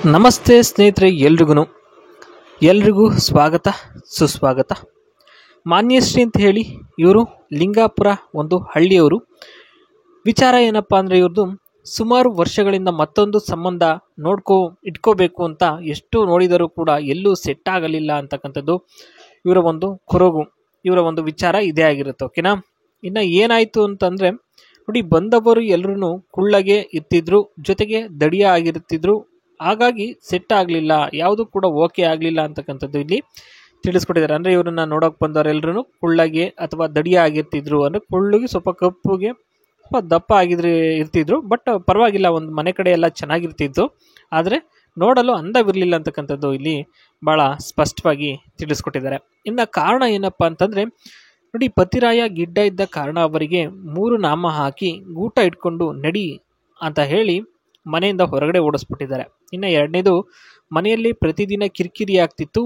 ನಮಸ್ತೆ ಸ್ನೇಹಿತರೆ, ಎಲ್ರಿಗೂ ಸ್ವಾಗತ ಸುಸ್ವಾಗತ. ಮಾನ್ಯಶ್ರೀ ಅಂತ ಹೇಳಿ ಇವರು ಲಿಂಗಾಪುರ ಒಂದು ಹಳ್ಳಿಯವರು. ವಿಚಾರ ಏನಪ್ಪ ಅಂದರೆ, ಇವ್ರದ್ದು ಸುಮಾರು ವರ್ಷಗಳಿಂದ ಮತ್ತೊಂದು ಸಂಬಂಧ ಇಟ್ಕೋಬೇಕು ಅಂತ ಎಷ್ಟು ನೋಡಿದರೂ ಕೂಡ ಎಲ್ಲೂ ಸೆಟ್ ಆಗಲಿಲ್ಲ ಅಂತಕ್ಕಂಥದ್ದು ಇವರ ಒಂದು ಕೊರಗು, ಇವರ ಒಂದು ವಿಚಾರ ಇದೇ ಆಗಿರುತ್ತೆ. ಓಕೆನಾ. ಇನ್ನು ಏನಾಯಿತು ಅಂತಂದರೆ ನೋಡಿ, ಬಂದವರು ಎಲ್ಲರೂ ಕುಳ್ಳಗೆ ಇರ್ತಿದ್ರು, ಜೊತೆಗೆ ದಡಿಯ ಆಗಿರ್ತಿದ್ರು. ಹಾಗಾಗಿ ಸೆಟ್ ಆಗಲಿಲ್ಲ, ಯಾವುದು ಕೂಡ ಓಕೆ ಆಗಲಿಲ್ಲ ಅಂತಕ್ಕಂಥದ್ದು ಇಲ್ಲಿ ತಿಳಿಸ್ಕೊಟ್ಟಿದ್ದಾರೆ. ಅಂದರೆ ಇವರನ್ನು ನೋಡೋಕೆ ಬಂದವರೆಲ್ಲರೂ ಕುಳ್ಳಗೆ ಅಥವಾ ದಡಿಯ ಆಗಿರ್ತಿದ್ರು. ಅಂದರೆ ಕುಳ್ಳಿಗೆ ಸ್ವಲ್ಪ ಕಪ್ಪುಗೆ ಸ್ವಲ್ಪ ದಪ್ಪ ಇರ್ತಿದ್ರು. ಬಟ್ ಪರವಾಗಿಲ್ಲ, ಒಂದು ಮನೆ ಕಡೆ ಎಲ್ಲ ಚೆನ್ನಾಗಿರ್ತಿತ್ತು, ಆದರೆ ನೋಡಲು ಅಂದವಿರಲಿಲ್ಲ ಅಂತಕ್ಕಂಥದ್ದು ಇಲ್ಲಿ ಭಾಳ ಸ್ಪಷ್ಟವಾಗಿ ತಿಳಿಸ್ಕೊಟ್ಟಿದ್ದಾರೆ. ಇನ್ನು ಕಾರಣ ಏನಪ್ಪ ಅಂತಂದರೆ ನೋಡಿ, ಪತಿರಾಯ ಗಿಡ್ಡ ಇದ್ದ ಕಾರಣ ಅವರಿಗೆ 3 ನಾಮ ಹಾಕಿ ಗೂಟ ಇಟ್ಕೊಂಡು ನಡಿ ಅಂತ ಹೇಳಿ ಮನೆಯಿಂದ ಹೊರಗಡೆ ಓಡಿಸ್ಬಿಟ್ಟಿದ್ದಾರೆ. ಇನ್ನು ಎರಡನೇದು, ಮನೆಯಲ್ಲಿ ಪ್ರತಿದಿನ ಕಿರಿಕಿರಿ ಆಗ್ತಿತ್ತು,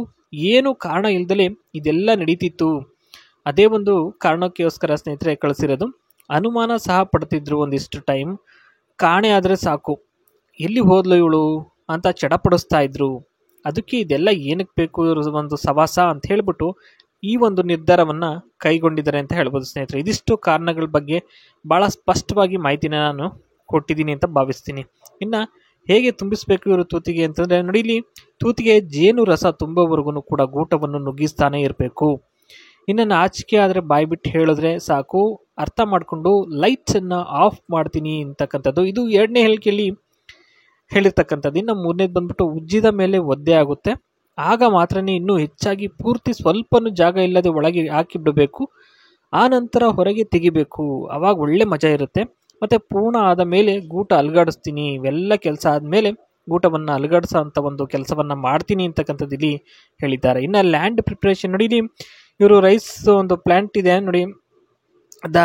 ಏನು ಕಾರಣ ಇಲ್ದಲೇ ಇದೆಲ್ಲ ನಡೀತಿತ್ತು. ಅದೇ ಒಂದು ಕಾರಣಕ್ಕೋಸ್ಕರ ಸ್ನೇಹಿತರೆ ಕಳಿಸಿರೋದು. ಅನುಮಾನ ಸಹ ಪಡ್ತಿದ್ರು ಒಂದಿಷ್ಟು ಟೈಮ್. ಕಾಣೆ ಆದರೆ ಸಾಕು, ಎಲ್ಲಿ ಹೋದ್ಲು ಇವಳು ಅಂತ ಚಡಪಡಿಸ್ತಾ ಇದ್ರು. ಅದಕ್ಕೆ ಇದೆಲ್ಲ ಏನಕ್ಕೆ ಬೇಕು ಇವ್ರ ಒಂದು ಸವಾಸ ಅಂತ ಹೇಳಿಬಿಟ್ಟು ಈ ಒಂದು ನಿರ್ಧಾರವನ್ನು ಕೈಗೊಂಡಿದ್ದಾರೆ ಅಂತ ಹೇಳ್ಬೋದು ಸ್ನೇಹಿತರೆ. ಇದಿಷ್ಟು ಕಾರಣಗಳ ಬಗ್ಗೆ ಭಾಳ ಸ್ಪಷ್ಟವಾಗಿ ಮಾಹಿತಿನ ನಾನು ಕೊಟ್ಟಿದ್ದೀನಿ ಅಂತ ಭಾವಿಸ್ತೀನಿ. ಇನ್ನು ಹೇಗೆ ತುಂಬಿಸಬೇಕು ಇವರು ತೂತಿಗೆ ಅಂತಂದರೆ ನೋಡಿ, ಇಲ್ಲಿ ತೂತಿಗೆ ಜೇನು ರಸ ತುಂಬುವವರೆಗೂ ಕೂಡ ಗೂಟವನ್ನು ನುಗ್ಗಿಸ್ತಾನೆ ಇರಬೇಕು. ಇನ್ನು ನಾಚಿಕೆ ಆದರೆ ಬಾಯಿ ಬಿಟ್ಟು ಹೇಳಿದ್ರೆ ಸಾಕು, ಅರ್ಥ ಮಾಡಿಕೊಂಡು ಲೈಟ್ಸನ್ನು ಆಫ್ ಮಾಡ್ತೀನಿ ಅಂತಕ್ಕಂಥದ್ದು ಇದು 2ನೇ ಹೇಳಿಕೆಯಲ್ಲಿ ಹೇಳಿರ್ತಕ್ಕಂಥದ್ದು. ಇನ್ನು 3ನೇದು ಬಂದ್ಬಿಟ್ಟು, ಉಜ್ಜಿದ ಮೇಲೆ ಒದ್ದೆ ಆಗುತ್ತೆ, ಆಗ ಮಾತ್ರನೇ ಇನ್ನೂ ಹೆಚ್ಚಾಗಿ ಪೂರ್ತಿ ಸ್ವಲ್ಪನೂ ಜಾಗ ಇಲ್ಲದೆ ಒಳಗೆ ಹಾಕಿ ಬಿಡಬೇಕು, ಆ ನಂತರ ಹೊರಗೆ ತೆಗಿಬೇಕು, ಆವಾಗ ಒಳ್ಳೆ ಮಜಾ ಇರುತ್ತೆ. ಮತ್ತು ಪೂರ್ಣ ಆದ ಮೇಲೆ ಗೂಟ ಅಲುಗಾಡಿಸ್ತೀನಿ, ಇವೆಲ್ಲ ಕೆಲಸ ಆದಮೇಲೆ ಗೂಟವನ್ನು ಅಲುಗಾಡಿಸೋ ಅಂಥ ಒಂದು ಕೆಲಸವನ್ನು ಮಾಡ್ತೀನಿ ಅಂತಕ್ಕಂಥದ್ದು ಇಲ್ಲಿ ಹೇಳಿದ್ದಾರೆ. ಇನ್ನು ಲ್ಯಾಂಡ್ ಪ್ರಿಪ್ರೇಷನ್ ನೋಡಿ, ಇಲ್ಲಿ ಇವರು ರೈಸ್ ಒಂದು ಪ್ಲ್ಯಾಂಟ್ ಇದೆ ನೋಡಿ. The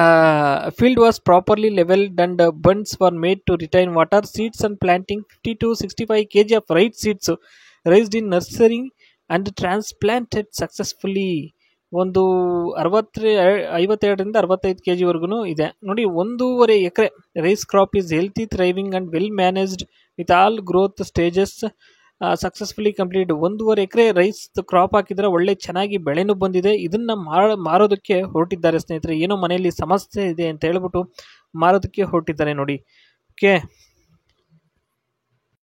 field was properly levelled and bunds for made to retain water. Seeds and planting 50 to 65 kg of right seeds raised in nursery and transplanted successfully. ಒಂದು 52ರಿಂದ 65 kgವರೆಗೂ ಇದೆ ನೋಡಿ. 1.5 acre rice crop is healthy, thriving and well managed with all growth stages successfully complete. 1.5 acre rice crop ಹಾಕಿದರೆ ಒಳ್ಳೆ ಚೆನ್ನಾಗಿ ಬೆಳೆನೂ ಬಂದಿದೆ. ಇದನ್ನು ಮಾರೋದಕ್ಕೆ ಹೊರಟಿದ್ದಾರೆ ಸ್ನೇಹಿತರೆ. ಏನೋ ಮನೆಯಲ್ಲಿ ಸಮಸ್ಯೆ ಇದೆ ಅಂತ ಹೇಳ್ಬಿಟ್ಟು ಮಾರೋದಕ್ಕೆ ಹೊರಟಿದ್ದಾರೆ ನೋಡಿ. ಓಕೆ.